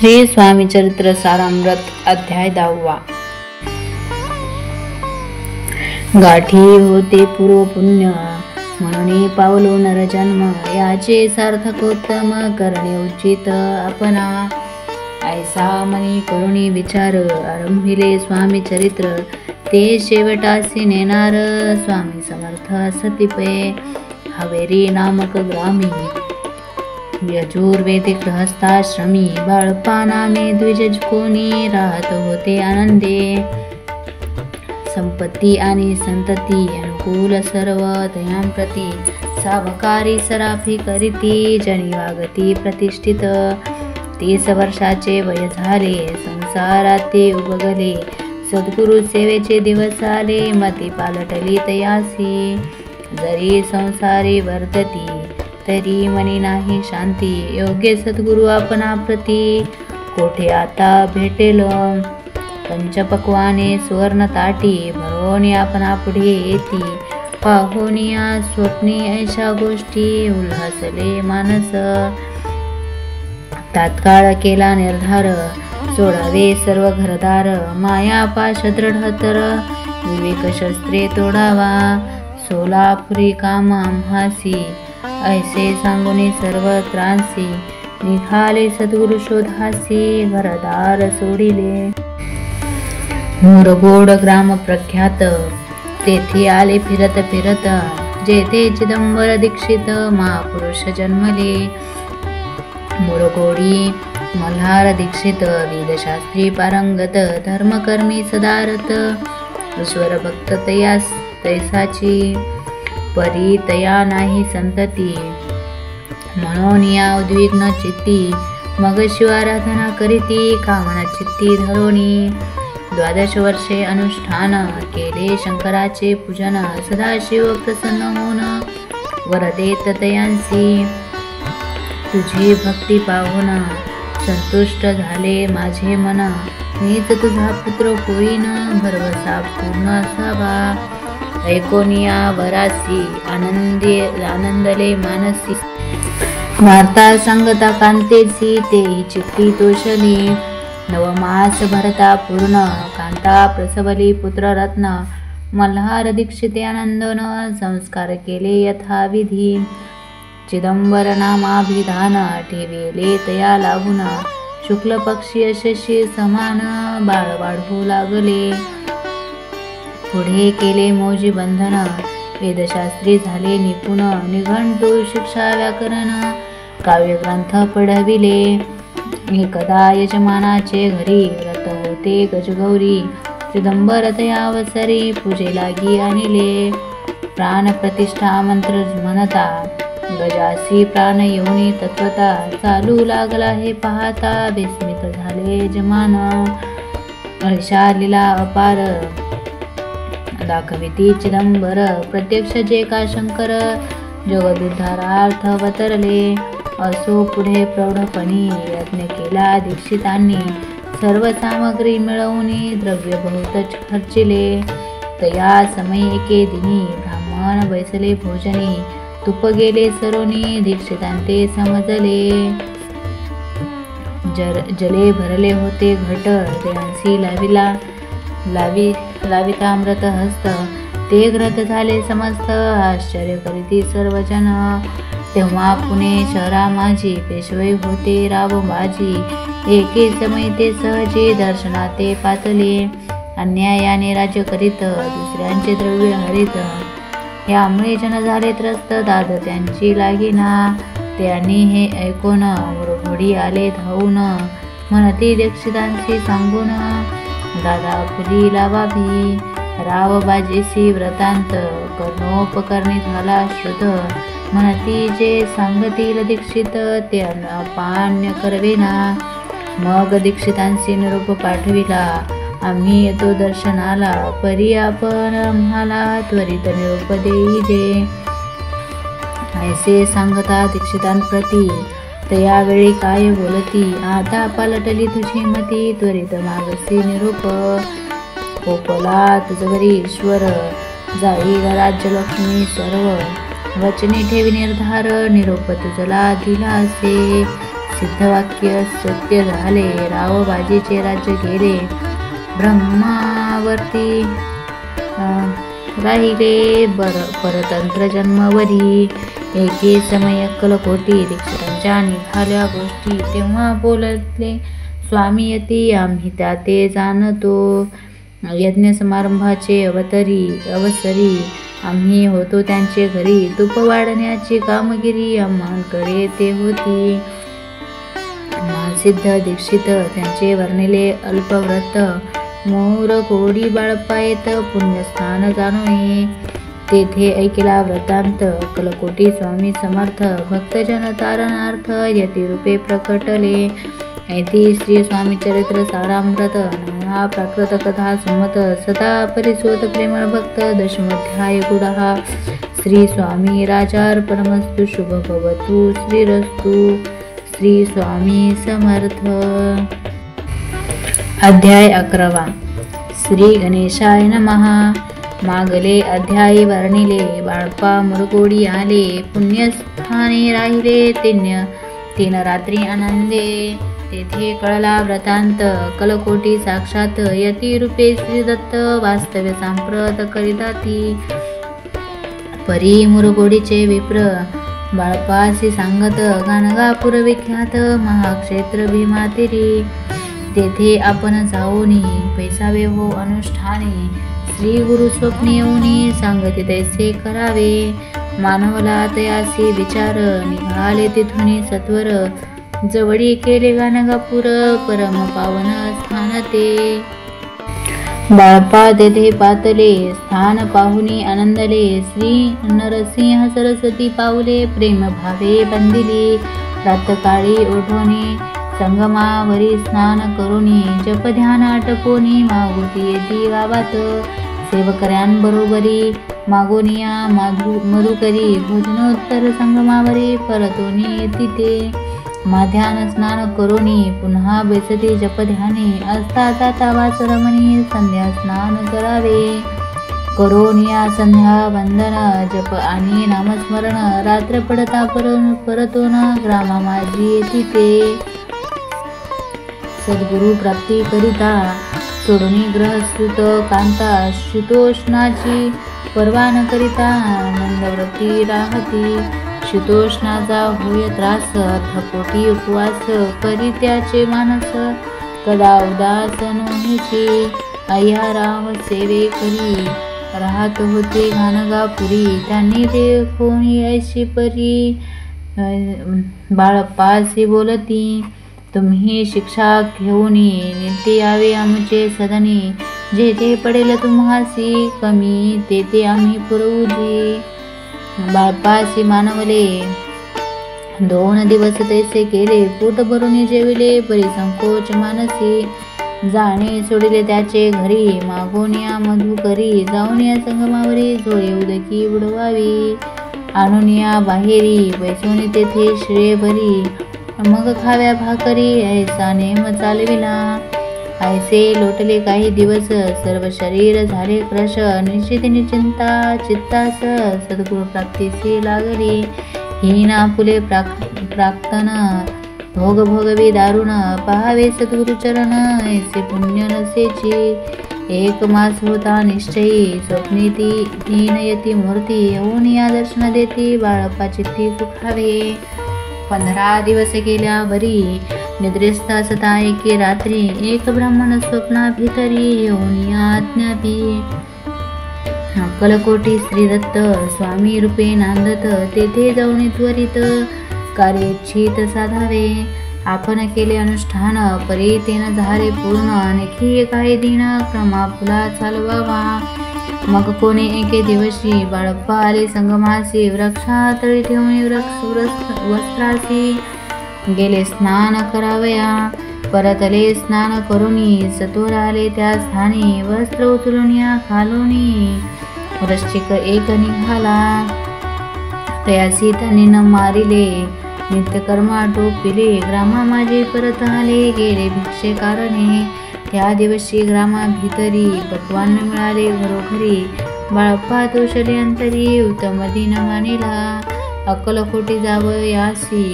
श्री स्वामी चरित्र सारामृत अध्याय 10. गाठी होते पूर्व पुण्य म्हणून पावलो नरजन्म, याचे सार्थकोत्तम करणे उचित आपणा. ऐसा मनी करुणी विचार आरंभिले स्वामी चरित्र, ते शेवटासी नेणार स्वामी समर्थ सतिपे. हवेरी नामक ग्रामी यजुर्वेदिक गृहस्थाश्रमी, बाळपानामे द्विज कोणी राहत होते आनंदे. संपत्ती आणि संतती अनुकूल सर्व तयांप्रती, सावकारी सराफी करीती जनी वागती प्रतिष्ठित. 30 वर्षाचे वय झाले, संसारात ते उबगले. सद्गुरु सेवेचे दिवस आले, मती पालटली तयासी. जरी संसारी वर्तती तरी मनी नाही शांती, योग्य सद्गुरु आपणा प्रती कोठे आता भेटेल. पंचपक्वाने सुवर्ण ताटी भरवून आपणा पुढे येती. पाहुनिया स्वप्नी ऐशा गोष्टी उल्हासले मानस. तात्काळ केला निर्धार, सोडावे सर्व घरदार. माया पाश दृढतर विवेक शस्त्रे तोडावा. सोलापुरी काम आम्हासी, ऐसे सांगुनी सर्व त्रांसी. निघाले सद्गुरु शोधासी, घरदार सोडिले. मुरगोड ग्राम प्रख्यात, तेथे आले फिरत फिरत. जेथे चिदंबर दीक्षित महापुरुष जन्मले. मुरगोडी मल्हार दीक्षित, वेदशास्त्री पारंगत. धर्मकर्मी सदारत, ईश्वर भक्त तैसाची. परी तया नाही संतती, म्हणून या उद्विग्न चित्ती. मग शिवाराधना करीती, कामना चित्ती धरोणी. 12 वर्षे अनुष्ठान केले शंकराचे पूजन. सदाशिव प्रसन्न होऊन वर देत तयांसी. तुझी भक्ती पाहून संतुष्ट झाले माझे मन. मीच तुझा पुत्र होईन, भरवसा पूर्ण असावा. ऐकोनिया वरासी, आनंदले मानसी. वार्ता सांगता कांतेसी, तेही चित्ती तोषली. 9 मास भरता पूर्ण, कांता प्रसवली पुत्ररत्न. मल्हार दीक्षिते आनंदन, संस्कार केले यथाविधी. चिदंबर नामाभिधान, ठेविले तया लागून. शुक्ल पक्षी यशस्वी समान, बाळ वाढवू लागले. पुढे केले मौजी बंधन, वेदशास्त्री झाले निपुण. निघंटू शिक्षा व्याकरण, काव्यग्रंथ पढविले. एकदा यजमानाचे घरी व्रत होते गजगौरी. चिदंबर तयावसरी पूजे लागी आणले. प्राण प्रतिष्ठा मंत्र म्हणता, गजासी प्राण येऊनी तत्वता. चालू लागला हे पाहता, विस्मित झाले यजमान. ऐशा लीला अपार दाखविती चिदंबर, प्रत्यक्ष जे का शंकर. जगदुद्धारार्थ अवतरले. असो पुढे प्रौढपणी यज्ञ केला दीक्षितांनी. सर्व सामग्री मिळवून द्रव्य बहुत खर्चिले. तया समय एके दिनी ब्राह्मण बैसले भोजनी. तुप गेले सरोनी, दीक्षितांते समजले. जले भरले होते घट, देवांसी लावितामृत हस्त. ते घृत झाले समस्त, आश्चर्य करीती सर्वजन. तेव्हा पुणे शहरा माझी, पेशवे होते रावबाजी. एके समय ते सहजी दर्शनाते पातले. अन्यायाने राज्य करीत, दुसऱ्यांचे द्रव्य हरित. यामुळे जन झाले त्रस्त, दाद त्यांची लागेना. त्यांनी हे ऐकून मुरघोडी आले धावून. म्हणती दीक्षितांशी सांगून, दादा फुली लावावी. रावबाजीसी व्रतांत, कर्णोपकरणी झाला श्रुत. म्हणती जे सांगतील दीक्षित, ते अपान्य करवेना. मग दीक्षितांशी निरोप पाठविला, आम्ही येतो दर्शनाला. परी आपण आम्हाला त्वरित निरोप देईजे. ऐसे सांगता दीक्षितांप्रती, तयावेळी काय बोलती. आता पालटली तुझी मती, त्वरित मागसी निरोप. कोपला तुझवरी ईश्वर, जाईल राज्यलक्ष्मी सर्व. वचने ठेवी निर्धार, निरोप तुझला दिला असे. सिद्धवाक्य सत्य झाले. रावबाजीचे राज्य गेले ब्रह्मावरती. राहिले परतंत्र जन्मवरी. एके समय अक्कलकोटी दीक्षितांच्या निघाल्या गोष्टी. तेव्हा बोलले स्वामी यती आम्ही त्या ते जाणतो. यज्ञ समारंभाचे अवसरी आम्ही होतो त्यांचे घरी. तूप वाढण्याची कामगिरी आम्हांकडे ते होती. सिद्ध दीक्षित त्यांचे वर्णिले अल्पव्रत. मोर कोडी बाळप्पा येत पुण्यस्थान जाणोये. तेथे ऐकला वृत्तांत अक्कलकोटी स्वामी समर्थ. भक्तजन तारणार्थ यतिरूपे प्रकटले. ऐती श्री स्वामी चरित्र सारामृत. नाना प्राकृत कथा सुमत. सदा परिसोत प्रेमळ भक्त. दशमोध्याय गुढा. श्री स्वामी राजार्पणमस्तु. शुभ भवतु श्रीरस्तु. श्री स्वामी समर्थ. अध्याय 11. श्री गणेशाय नमः. मागले अध्यायी वर्णिले. बाळप्पा मुरकोडी आले. पुण्यस्थानी राहिले 3 रात्री आनंदे. तेथे कळला व्रतांत. अक्कलकोटी साक्षात यतिरूपे श्रीदत्त. वास्तव्य सांप्रत करिताती. परी मुरकोडीचे विप्र. बाळप्पासी सांगत गाणगापूर विख्यात. महाक्षेत्र भीमातिरी. तेथे आपण जाऊनी पैसावे हो अनुष्ठानी. श्री गुरु स्वप्नी येऊनी सांगते तैसे करावे. मानवला तयासी विचार. निघाले तिथुनी सत्वर. जवळी केले गाणगापूर. परम पावन स्थान ते. बाळप्पा तेथे पातले. स्थान पाहुनी आनंदले. श्री नरसिंह सरस्वती पावले. प्रेम भावे बंदिली. प्रातकाळी ओढोनी संगमावरी स्नान करुनी. जप ध्यान आटपोनी मागुती येती गावात. सेवकऱ्यांबरोबरी मागोनिया मधुकरी. भोजनोत्तर संगमावरी परतोनी येती ते. माध्यान स्नान करोनी पुन्हा बेसती जप ध्याने. असता जाता वास रमणी संध्या स्नान करावे. करोनिया संध्या वंदन जप आणि नामस्मरण. रात्र पडता परतोन ग्रामा माझी येती ते. सद्गुरु प्राप्ती करिता सोडूनी ग्रहस्थित कांता. शीतोष्णाची पर्वा न करिता मंदव्रती राहती. शीतोष्णाचा होय त्रास. अर्धपोटी उपवास करी त्याचे मानस. कदा उदास नोहेची. अय्या राव सेवे करी राहत होते गाणगापुरी. त्यांनी देखोनी ऐशी परी. बाळप्पासी बोलती तुम्ही शिक्षा घेऊनी. नित्य यावे आमचे सदनी. जे जे पडेल तुम्हासी कमी ते ते आम्ही पुरवू. बाळप्पासी मानवले. 2 दिवस तैसे केले. पोट भरून जेविले. परिसंकोच मानसी. जाणे सोडिले त्याचे घरी. मागोनिया मधुकरी. जाऊनिया संगमावरी. जोळे उदकी उडवावी. आणूनिया बाहेरी. बैसोनी तेथे श्रेय भरी. मग खाव्या भाकरी. ऐसा नेम चालविला. ऐसे लोटले काही दिवस. सर्व शरीर झाले क्रश. निश्चित निचिंता चित्तास सद्गुरु प्राप्तीसी लागली. हीन आपुले प्राक्तन. भोग भोगवी दारुण. पहावे सद्गुरु चरण. ऐसे पुण्य नसेची. 1 मास होता निश्चयी. स्वप्नी ती हीन यती मूर्ती. येऊन या दर्शन देती. बाळप्पा चित्ती सुखावे. 15 दिवस गेल्यावरी. निद्रेस्थ असता एके रात्री. एक ब्राह्मण स्वप्ना भितरी. येऊन या आज्ञापी. अक्कलकोटी श्रीदत्त स्वामी रूपे नांदत. तेथे जाऊन त्वरित कार्यच्छित साधावे. आपण केले अनुष्ठान परी तेन झाले पूर्ण. आणखी काही दिन क्रमापुला चालवावा. मग कोणी एके दिवशी बाळप्पा आले संगमासी. वृक्षातळी ठेवून वस्त्रासी गेले स्नान करावया. परतले स्नान करुनी सत्वर आले त्या स्थानी. वस्त्र उचलून या खालोनी. वृश्चिक एक निघाला. तयासी त्यांनी न मारिले. नित्यकर्म आटोपिले. ग्रामा माझे परत आले. गेले भिक्षे कारणे. त्या दिवशी ग्रामा भितरी. पक्वान्न मिळाले घरोघरी. बाळप्पा तोषले अंतरी. उत्तम दिन मानिला. अक्कलकोटी जावयासी.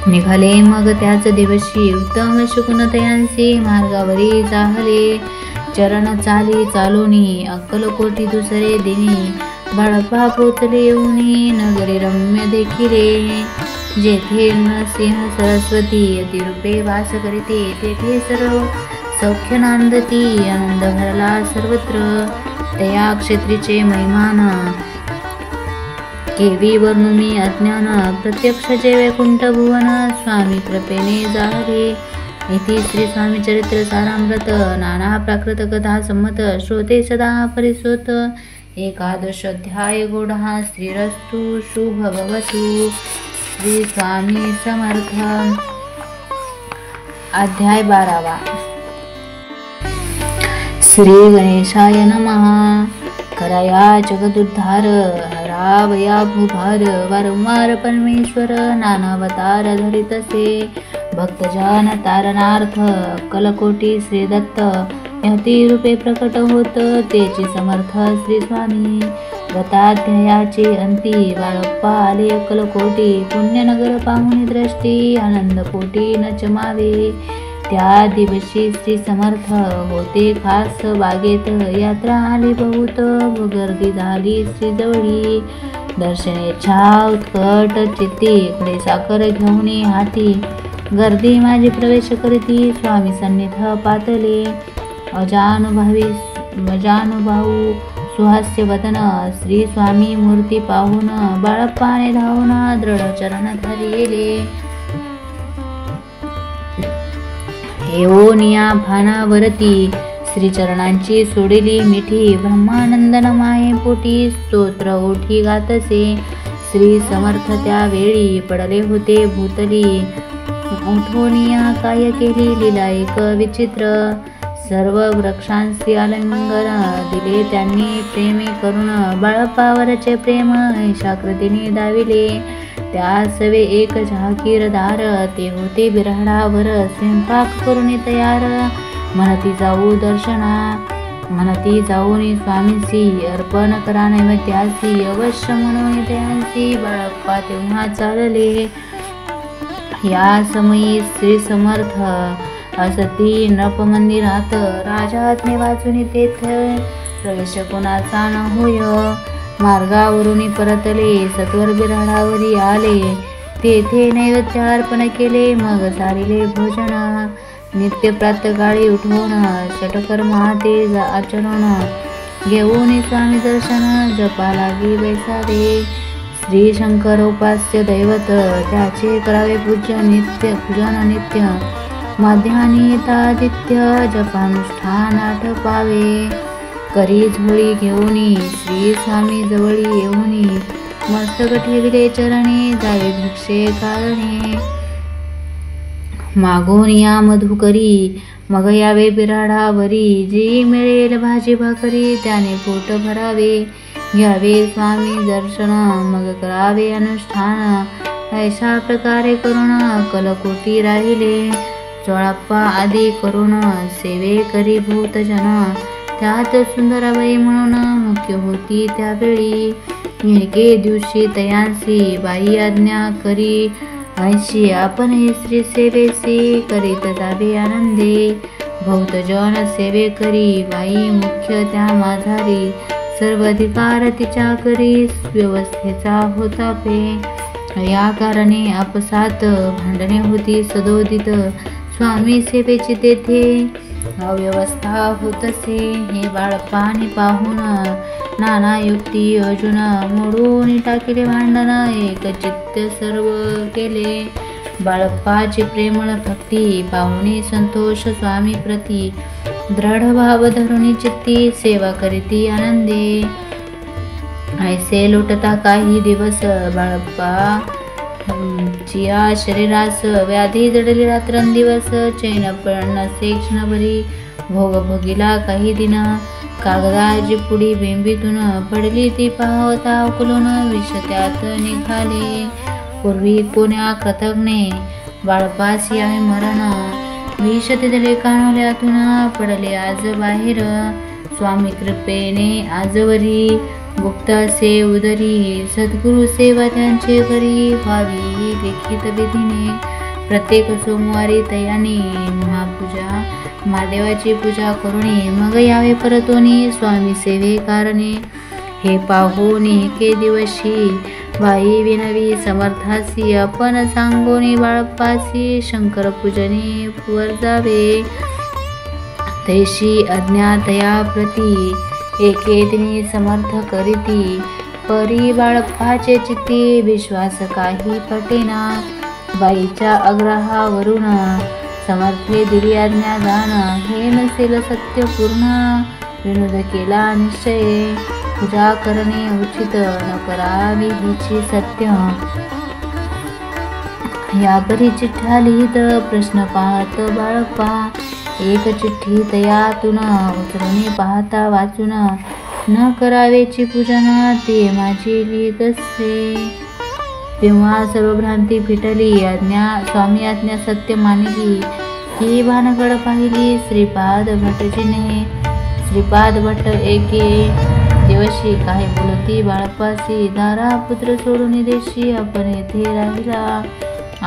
निघाले मग त्याच दिवशी उत्तम शकून तयांसी मार्गावरी जाहले. चरण चाली चालोनी अक्कलकोटी दुसरे दिनी बाळप्पा पोचले येऊनी नगरी रम्य देखिले. जेथे नरसिंह सरस्वती अतिरूपे वास करीते तेथे सर्व सौख्य नांदती आनंद भरला सर्वत्र. तया क्षेत्रीचे महिमान केवी वर्णुमी अज्ञान प्रत्यक्ष जे वैकुंठ भुवन स्वामी कृपेने जाहले. इति श्री स्वामी चरित्र सारामृत नाना प्राकृत कथा संमत श्रोते सदा परिसोत. एकादश अध्याय गौडः श्रीरस्तु शुभ भवतु. श्री स्वामी समर्थ. अध्याय 12. श्री गणेशाय नमः. कराया जगदुद्धार हरावया भूभार वारंवार परमेश्वर नानावतार धरितसे. भक्तजन तारणार्थ अक्कलकोटी श्री दत्त यती रूपे प्रकट होत तेची समर्थ श्री स्वामी. गताध्यायाचे अंती बाळप्पा आले अक्कलकोटी पुण्यनगर पाहुणे दृष्टी आनंदपोटी न चमावे. त्या दिवशी श्री समर्थ होते खास बागेत यात्रा आली बहुत गर्दी झाली श्री जवळी. दर्शनेच्छा उत्कट चित्ती कडे साखर घेऊन हाती गर्दी माझी प्रवेश करीती स्वामी सन्निध पातले. अजानुभाऊ सुहास्य वदन श्री स्वामी मूर्ती पाहून बाळप्पाने धावून दृढ चरण धरिले. येऊनिया भानावरती श्रीचरणांची सोडिली मिठी ब्रह्मानंदन माये पोटी स्तोत्र ओठी गातसे. श्री समर्थ त्यावेळी पडले होते भूतली उठोनिया काय केली लीला एक विचित्र. सर्व वृक्षांशी आलिंगन दिले त्यांनी प्रेमे करून बाळप्पावरचे प्रेम ऐशाकृतीने दाविले. त्या सवे एक जहागीरदार ते होते बिऱ्हाडावर स्वयंपाक करून तयार. म्हणती जाऊ दर्शना म्हणती जाऊन स्वामींसी अर्पण करा नैवेद्यासी अवश्य म्हणून त्यांसी बाळप्पा तेव्हा चालले. या समयी श्री समर्थ असती नृप मंदिरात राजाज्ञे वाचून तेथे प्रवेश कोणाचा न होय. मार्गावरून परतले सत्वर बिऱ्हाडावरी आले तेथे नैवेद्य अर्पण केले मग सारिले भोजन. नित्य प्रातकाळी उठवून षटकर्माते आचरण घेऊन स्वामी दर्शन जपा लागी बैसावे. श्री शंकर उपास्य दैवत त्याचे करावे पूजन नित्य माध्यानितादित्य जपानुष्ठान आठवावे. करी झोळी घेऊनी श्री स्वामी जवळी येऊनी मस्तक ठेविले चरणी जावे भिक्षे कारणे. मागून या मधुकरी मग यावे बिऱ्हाडावरी जी मिळेल भाजी भाकरी त्याने पोट भरावे. घ्यावे स्वामी दर्शन मग करावे अनुष्ठान ऐशा प्रकारे करून अक्कलकोटी राहिले. जोळप्पा आदी करून सेवे करी भूतजन त्यात सुंदराबाई म्हणून मुख्य होती त्यावेळी. एके दिवशी तयांसी बाई आज्ञा करी ऐशी आपण हे श्री सेवेसी करीत जावे आनंदे. भौतजन सेवे करी बाई मुख्य त्या माझारी सर्व अधिकार तिच्या करी व्यवस्थेचा होता पे. या कारणे आपसात भांडणे होती सदोदित स्वामी सेवेची तेथे अव्यवस्था होतसे. हे बाळप्पाने पाहून नाना युक्ती अर्जुन मोडून टाकिले भांडण एक चित्त सर्व केले. बाळप्पाची प्रेमळ भक्ती पाहुणे संतोष स्वामी प्रती दृढ भाव धरुणी चित्ती सेवा करीती आनंदे. ऐसे लोटता काही दिवस बाळप्पा चिया शरीरास व्याधी जडली रात्रंदिवस चैन पण नसे क्षणभरी भोग भोगिला काही दिन. कागदाची पुडी बेंबीतून पडली ती पाहता उकलून विष त्यात निघाले. पूर्वी कोण्या कृतज्ञे बाळपासी आम्ही मरण विष तिथले कानोल्यातून पडले आज बाहेर. स्वामी कृपेने आजवरी गुप्त असे उदरी सद्गुरु सेवा त्यांचे घरी व्हावी लिखित विधीने. प्रत्येक सोमवारी तयाने महापूजा महादेवाची पूजा करुणी मग यावे परतोनी स्वामी सेवे कारणे. हे पाहुनी एके दिवशी बाई विनवी समर्थासी आपण सांगोनी बाळप्पासी शंकर पूजने वर जावे. तैशी अज्ञातया प्रती एके तिने समर्थ करीती परी बाळप्पाचे चित्ती विश्वास काही पटेना. बाईच्या आग्रहावरून समर्थे दिली आज्ञा दान हे नसेल सत्य पूर्ण. विनोद केला निश्चय पूजा करणे उचित न करावी हिची सत्य. या परी चिठ्ठ्या लिहित प्रश्न पाहत बाळप्पा एक चिठ्ठी तयातून उतरणे पाहता वाचून न करावेची पूजन ते माझी लिहित असे. तेव्हा सर्व भ्रांती फिटली स्वामी आज्ञा सत्य मानिली. ही भानगड पाहिली श्रीपाद भटजीने. श्रीपाद भट एके दिवशी काय बोलती बाळप्पासी दारा पुत्र सोडून देशी आपण येथे राहिला.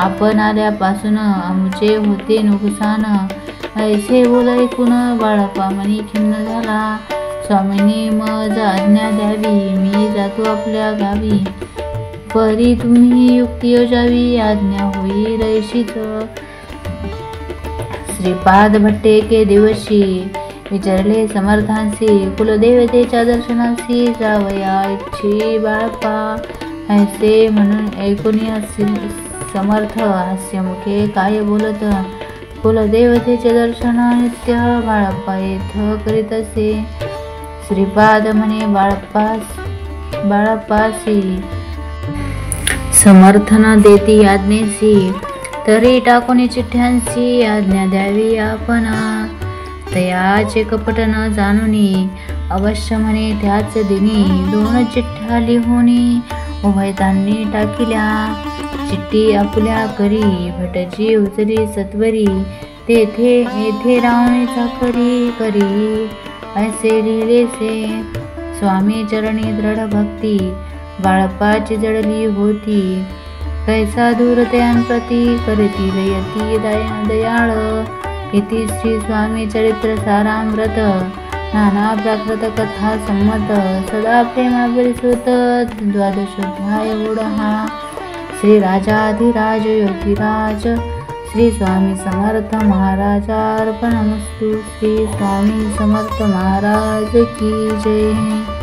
आपण आल्यापासून आमचे होते नुकसान ऐसे बोल ऐकून बाळप्पा मनी खिन्न झाला. स्वामींनी मज आज्ञा द्यावी मी जातो आपल्या गावी. परी तुम्ही युक्ती योजावी आज्ञा होईल ऐशीच. श्रीपाद भट्टे के दिवशी विचारले समर्थांसी कुलदेवतेच्या दर्शनासी जावया इच्छी बाळप्पा. ऐसे म्हणून ऐकून समर्थ हास्यमुखे काय बोलत कुलदेवतेचे दर्शन नित्य बाळप्पा येथ करीत असे. श्रीपाद म्हणे बाळप्पासी समर्थन देती आज्ञेसी तरी टाकून चिठ्ठ्यांसी आज्ञा द्यावी आपण. तयाचे कपट न जाणुनी अवश्य म्हणे त्याच दिनी 2 चिठ्ठ्या लिहूनी उभयतांनी टाकिल्या. चिठ्ठी आपल्या करी भटजी उचली सत्वरी तेथे येथे रावणे चाकरी करी ऐसे लिहिलेसे. स्वामी चरणी दृढ भक्ती बाळप्पाची जडली होती. कैसा दूर तयांप्रती करतील यती दयाळ. इति श्री स्वामी चरित्र सारामृत नाना प्राकृत कथा संमत सदा प्रेमाविरसुत 12ोऽध्याय हा. श्री राजाधिराज योगीराज श्री स्वामी समर्थ महाराजार्पणमस्तु. श्री स्वामी समर्थ महाराज की जय.